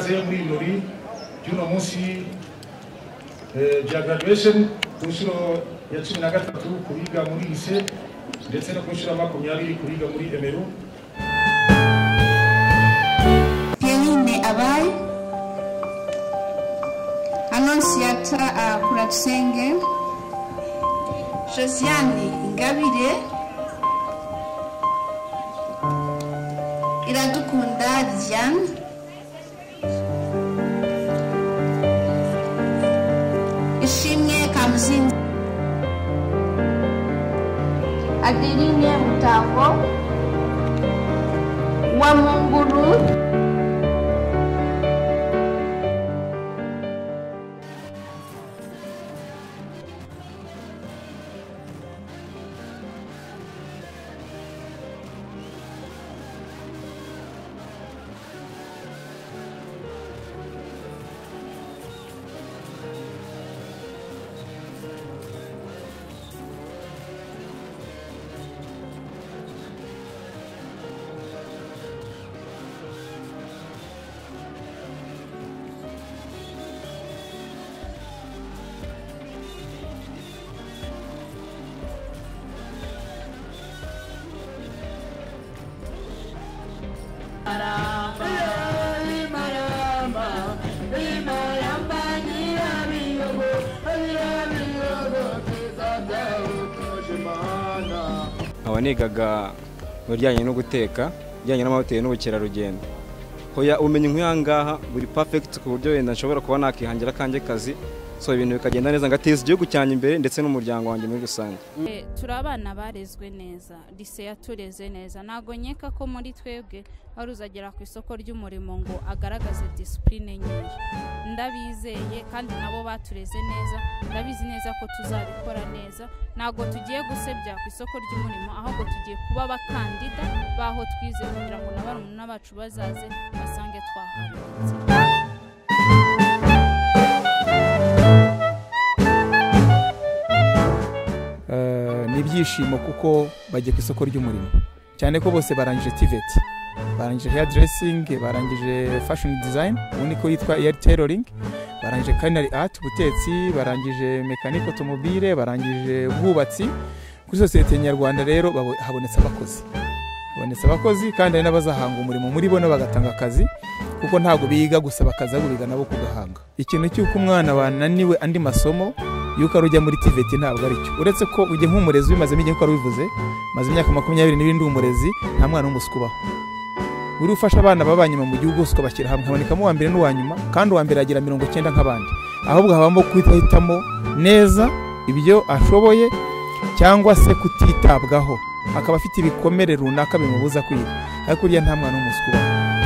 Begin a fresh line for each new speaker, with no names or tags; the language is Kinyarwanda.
ikaze muri ibirori by'uno munsi bya graduation ku nshuro ya 13 kubiga muri lycée ndetse no ku nshuro ya 20 kubiga muri Emeru.
Pierine Abaye, Annonciata Kuratsenge, Josiane Ingabire, Iradukunda Diane, Ishimwe Kamzinzi, Adeline Mutago, Wamunguru,
abanigaga bijyanye no guteka, bijyanye n'amahoteli n'ubukerarugendo. Hoya umenye nk'uyangaha buri perfect ku buryo wenda nshobora kuba nakihangira kanje kazi, so ibintu bikagenda neza ngateza igihugu cyane imbere ndetse n'umuryango wanjye muri rusange.
Turi abana barezwe neza, lycée yatureze neza. Nago nyeka ko muri twebwe baruzagera ku isoko ry'umurimo ngo agaragaze discipline nyinshi. Ndabizeye kandi nabo batureze neza, ndabizi neza ko tuzabikora neza. Nago tugiye gusebya ku isoko ry'umurimo, ahubwo tugiye kuba abakandida baho twize kugira ngo n'abarumuna bacu bazaze basange twaharitse.
Nibyishimo kuko bagiye ku isoko ry'umurimo, cyane ko bose barangije Tvet, barangije hairdressing, barangije fashion design, uniko yitwa air tailoring, barangije culinary art, ubutetsi, barangije mechanical automobile, barangije ubwubatsi. Kuri societe nyarwanda rero habonetse abakozi kandi ari n'abazahanga umurimo muri bo bagatanga akazi, kuko ntago biga gusa bakaza gubiga nabo kugahanga. Ikintu cy'uko umwana bananiwe andi masomo yuko arujya muri Tvet ntabwo ari cyo, uretse ko ujye nk'umurezi bimaze igihe ko arubivuze, maze imyaka 20 n'ibindi umurezi nta mwana w'umuskubaho. Uri ufasha abana babanyuma mu gihugu usko bashyira hamwe, habonekamo wa mbere n'uwanyuma, kandi uwa mbere agira 90 nk'abandi, ahubwo habamo kwitahitamo neza ibyo ashoboye cyangwa se kutitabwaho, akaba afite ibikomere runaka bimubuza kwiga, ariko uriya nta mwana w'umuskubaho.